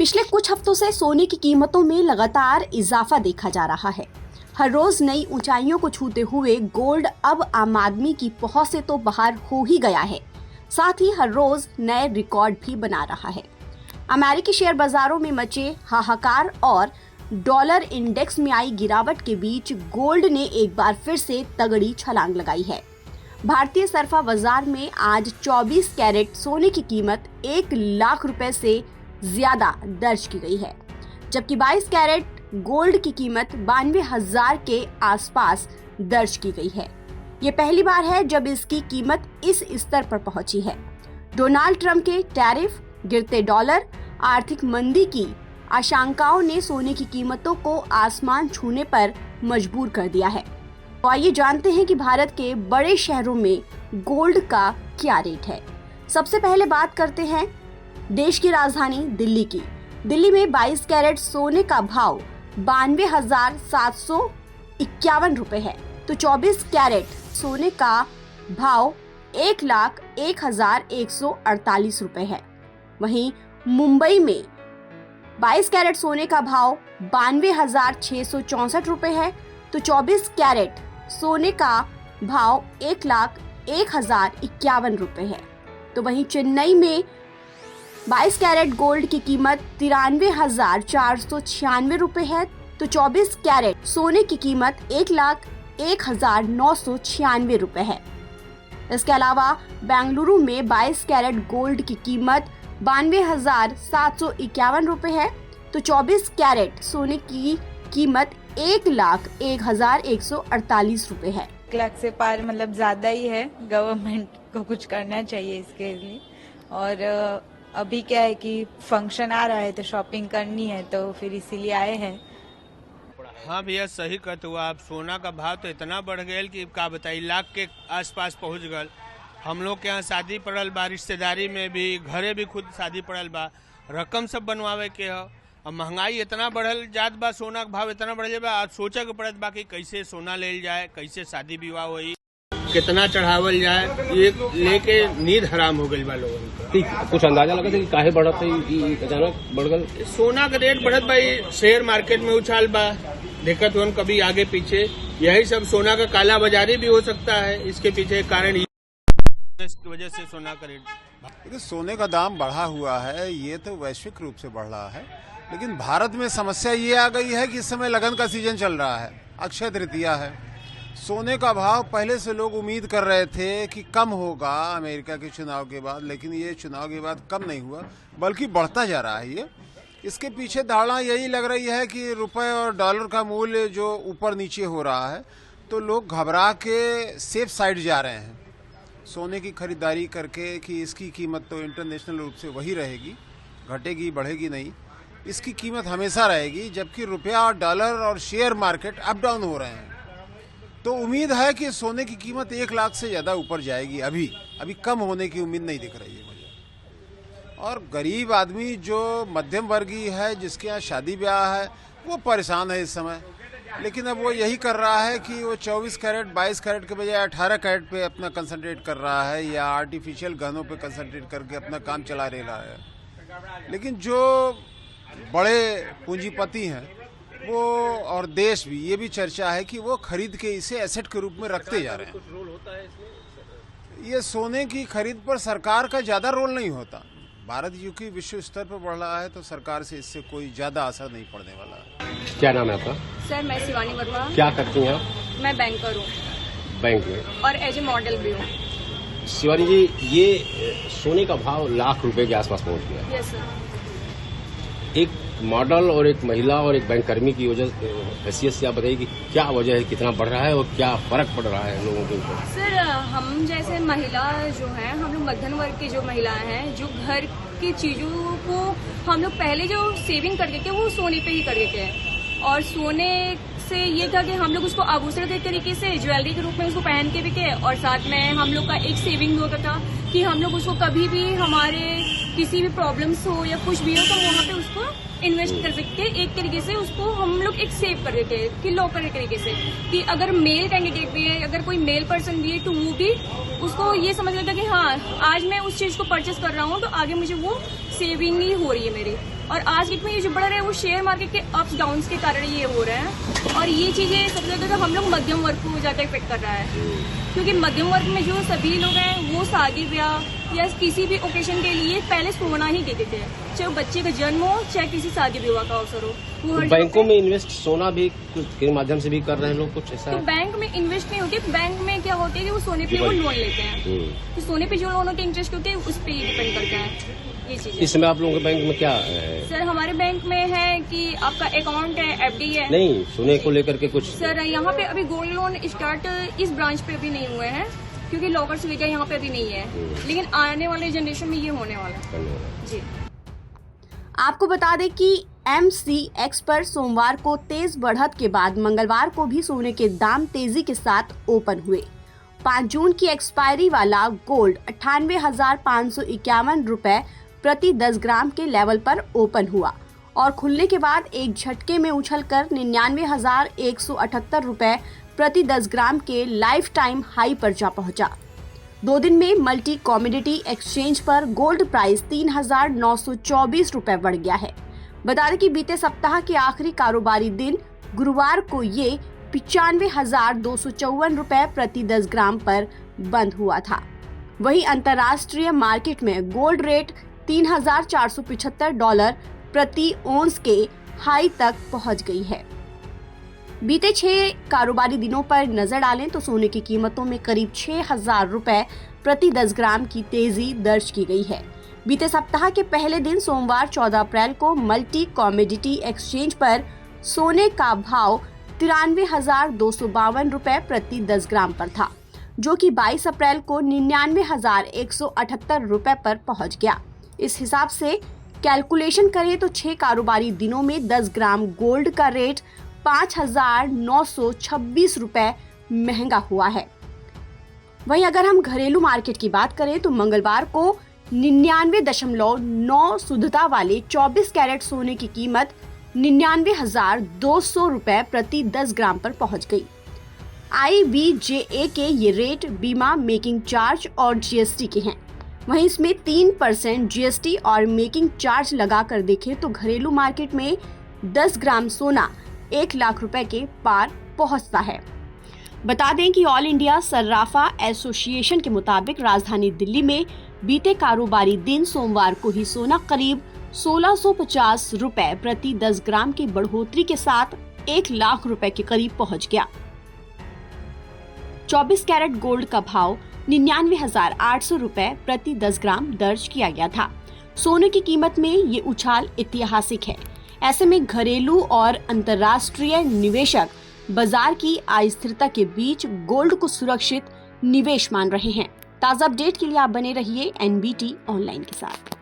पिछले कुछ हफ्तों से सोने की कीमतों में लगातार इजाफा देखा जा रहा है। हर रोज नई ऊंचाइयों को छूते हुए गोल्ड अब आम आदमी की पहुंच से तो बाहर हो ही गया है, साथ ही हर रोज नए रिकॉर्ड भी बना रहा है। अमेरिकी शेयर बाजारों में मचे हाहाकार और डॉलर इंडेक्स में आई गिरावट के बीच गोल्ड ने एक बार फिर से तगड़ी छलांग लगाई है। भारतीय सरफा बाजार में आज 24 कैरेट सोने की कीमत 1 लाख रुपए से ज्यादा दर्ज की गई है, जबकि 22 कैरेट गोल्ड की कीमत 92,000 के आसपास दर्ज की गई है। ये पहली बार है जब इसकी कीमत इस स्तर पर पहुंची है। डोनाल्ड ट्रंप के टैरिफ, गिरते डॉलर, आर्थिक मंदी की आशंकाओं ने सोने की कीमतों को आसमान छूने पर मजबूर कर दिया है। तो आइए जानते हैं कि भारत के बड़े शहरों में गोल्ड का क्या रेट है। सबसे पहले बात करते हैं देश की राजधानी दिल्ली की। दिल्ली में 22 कैरेट सोने का भाव 92,751 रुपए है, तो 24 कैरेट सोने का भाव 1,01,148 रुपए है। वहीं मुंबई में 22 कैरेट सोने का भाव 92,664 रुपए है, तो 24 कैरेट सोने का भाव 1,01,051 रुपए है। तो वहीं चेन्नई में 22 कैरेट गोल्ड की कीमत 93,496 रुपए है, तो 24 कैरेट सोने की कीमत 1,01,996 रुपए है। इसके अलावा बेंगलुरु में 22 कैरेट गोल्ड की कीमत 92,751 रुपए है, तो 24 कैरेट सोने की कीमत 1,01,148 रुपए है। 1 लाख से पार मतलब ज्यादा ही है। गवर्नमेंट को कुछ करना चाहिए इसके लिए। और अभी क्या है कि फंक्शन आ रहा है तो शॉपिंग करनी है, तो फिर इसीलिए आए हैं। हाँ भैया, सही कहते हुआ आप। सोना का भाव तो इतना बढ़ गया कि का बताई, लाख के आसपास पहुंच गल। हम लोग के यहाँ शादी पड़ल बा, रिश्तेदारी में भी, घरे भी खुद शादी पड़ल बा, रकम सब बनवावे के है। अब महंगाई इतना बढ़ल जात बा, सोना का भाव इतना बढ़ बा, आज सोचे के पड़त बा कि कैसे सोना लेल जाए, कैसे शादी विवाह होई, कितना चढ़ावल जाए, ये लेके नींद हराम हो गई बा लोगन का। कुछ अंदाजा लगा कि काहे बढ़त है, अचानक बढ़ गल? सोना का रेट बढ़त भाई, शेयर मार्केट में उछाल बा, दिक्कत हो कभी आगे पीछे, यही सब सोना का काला बाजारी भी हो सकता है। इसके पीछे कारण इसकी वजह से सोना का रेट। देखिए, सोने का दाम बढ़ा हुआ है, ये तो वैश्विक रूप से बढ़ रहा है, लेकिन भारत में समस्या ये आ गई है कि इस समय लगन का सीजन चल रहा है, अक्षय तृतीया है। सोने का भाव पहले से लोग उम्मीद कर रहे थे कि कम होगा अमेरिका के चुनाव के बाद, लेकिन ये चुनाव के बाद कम नहीं हुआ, बल्कि बढ़ता जा रहा है। ये इसके पीछे धारणा यही लग रही है कि रुपए और डॉलर का मूल्य जो ऊपर नीचे हो रहा है, तो लोग घबरा के सेफ साइड जा रहे हैं सोने की खरीदारी करके कि इसकी कीमत तो इंटरनेशनल रूप से वही रहेगी, घटेगी बढ़ेगी नहीं, इसकी कीमत हमेशा रहेगी। जबकि रुपया और डॉलर और शेयर मार्केट अप डाउन हो रहे हैं, तो उम्मीद है कि सोने की कीमत 1 लाख से ज़्यादा ऊपर जाएगी। अभी कम होने की उम्मीद नहीं दिख रही है मुझे। और गरीब आदमी जो मध्यम वर्गीय है, जिसके यहाँ शादी ब्याह है, वो परेशान है इस समय। लेकिन अब वो यही कर रहा है कि वो 24 कैरेट 22 कैरेट के बजाय 18 कैरेट पे अपना कंसंट्रेट कर रहा है, या आर्टिफिशियल गहनों पे कंसंट्रेट करके अपना काम चला रहा है। लेकिन जो बड़े पूंजीपति हैं वो, और देश भी, ये भी चर्चा है कि वो खरीद के इसे एसेट के रूप में रखते जा रहे हैं। ये सोने की खरीद पर सरकार का ज़्यादा रोल नहीं होता। भारत क्योंकि विश्व स्तर पर बढ़ रहा है, तो सरकार से इससे कोई ज़्यादा असर नहीं पड़ने वाला है। क्या नाम है आपका? सर, मैं शिवानी वर्मा। क्या करती हैं आप? मैं बैंकर हूँ। बैंक में? और एज ए मॉडल भी हूँ। शिवानी जी, ये सोने का भाव लाख रुपए के आसपास पहुंच गया। Yes sir. एक मॉडल और एक महिला और एक बैंक कर्मी की वजह हैसियत से आप बताइए कि क्या वजह है, कितना बढ़ रहा है और क्या फर्क पड़ रहा है लोगों के ऊपर? सर, हम जैसे महिला जो है, हम लोग मध्यम वर्ग की जो महिलाएं हैं, जो घर की चीजों को हम लोग पहले जो सेविंग करके के वो सोने पे ही करके के, और सोने से ये था कि हम लोग उसको आभूषण के तरीके से, ज्वेलरी के रूप में उसको पहन के भी के, और साथ में हम लोग का एक सेविंग भी होता था कि हम लोग उसको कभी भी हमारे किसी भी प्रॉब्लम्स हो या कुछ भी हो तो वहाँ पे उसको इन्वेस्ट कर सकते हैं। एक तरीके से उसको हम लोग एक सेव कर देते हैं कि लॉकर के तरीके से, कि अगर मेल कैंडिडेट भी है, अगर कोई मेल पर्सन भी है तो वो भी उसको ये समझ लेता है कि हाँ आज मैं उस चीज को परचेस कर रहा हूँ तो आगे मुझे वो सेविंग ही हो रही है मेरी। और आज डेट में ये जो बढ़ रहा है वो शेयर मार्केट के अप्स डाउन्स के कारण ये हो रहा है। और ये चीजें सबसे ज्यादा तो हम लोग मध्यम वर्ग को ज्यादा इफेक्ट कर रहा है, क्योंकि मध्यम वर्ग में जो सभी लोग हैं वो शादी ब्याह या किसी भी ओकेजन के लिए पहले सोना ही देते थे, चाहे बच्चे का जन्म हो चाहे किसी शादी विवाह का अवसर हो। वो हर बैंकों में इन्वेस्ट सोना भी के माध्यम से भी कर रहे हैं लोग, कुछ ऐसा तो है? बैंक में इन्वेस्ट नहीं होती, बैंक में क्या होती है कि वो सोने पे वो लोन लेते हैं, तो सोने पे जो लोन होते हैं इंटरेस्ट होते हैं उस पर डिपेंड करता है ये चीजें। इस समय आप लोगों के बैंक में क्या है? सर हमारे बैंक में है कि आपका अकाउंट है, एफडी है। नहीं, सोने को लेकर के कुछ? सर यहाँ पे अभी गोल्ड लोन स्टार्ट इस ब्रांच पे अभी नहीं हुए हैं, क्योंकि लॉकर सुविधा यहाँ पे अभी नहीं है, लेकिन आने वाले जनरेशन में ये होने वाला है जी। आपको बता दें कि MCX पर सोमवार को तेज बढ़त के बाद मंगलवार को भी सोने के दाम तेजी के साथ ओपन हुए। 5 जून की एक्सपायरी वाला गोल्ड 98,551 रुपए प्रति 10 ग्राम के लेवल पर ओपन हुआ और खुलने के बाद एक झटके में उछलकर 99,178 रुपए प्रति 10 ग्राम के लाइफ टाइम हाई पर जा पहुंचा। 2 दिन में मल्टी कमोडिटी एक्सचेंज पर गोल्ड प्राइस 3,924 रुपए बढ़ गया है। बता दें कि बीते सप्ताह के आखिरी कारोबारी दिन गुरुवार को ये 95,254 रुपए प्रति 10 ग्राम पर बंद हुआ था। वहीं अंतर्राष्ट्रीय मार्केट में गोल्ड रेट $3,475 प्रति ओंस के हाई तक पहुंच गई है। बीते 6 कारोबारी दिनों पर नजर डालें तो सोने की कीमतों में करीब 6,000 रुपए प्रति 10 ग्राम की तेजी दर्ज की गई है। बीते सप्ताह के पहले दिन सोमवार 14 अप्रैल को मल्टी कमोडिटी एक्सचेंज पर सोने का भाव 93,252 रुपए प्रति 10 ग्राम पर था, जो कि 22 अप्रैल को 99,178 रुपए पर पहुंच गया। इस हिसाब से कैलकुलेशन करें तो 6 कारोबारी दिनों में 10 ग्राम गोल्ड का रेट 5,926 रुपए महंगा हुआ है। वहीं अगर हम घरेलू मार्केट की बात करें तो मंगलवार को 99.9 शुद्धता वाले 24 कैरेट सोने की कीमत 99,200 रुपए प्रति 10 ग्राम पर पहुंच गई। IBJA के ये रेट बीमा, मेकिंग चार्ज और GST के हैं। वहीं इसमें 3% GST और मेकिंग चार्ज लगा कर देखें तो घरेलू मार्केट में 10 ग्राम सोना 1 लाख रुपए के पार पहुंचता है। बता दें कि ऑल इंडिया सर्राफा एसोसिएशन के मुताबिक राजधानी दिल्ली में बीते कारोबारी दिन सोमवार को ही सोना करीब 1,650 रुपए प्रति 10 ग्राम की बढ़ोतरी के साथ 1 लाख रुपए के करीब पहुंच गया। 24 कैरेट गोल्ड का भाव 99,800 रुपए प्रति 10 ग्राम दर्ज किया गया था। सोने की कीमत में ये उछाल ऐतिहासिक है। ऐसे में घरेलू और अंतर्राष्ट्रीय निवेशक बाजार की अस्थिरता के बीच गोल्ड को सुरक्षित निवेश मान रहे हैं। ताज़ा अपडेट के लिए आप बने रहिए NBT ऑनलाइन के साथ।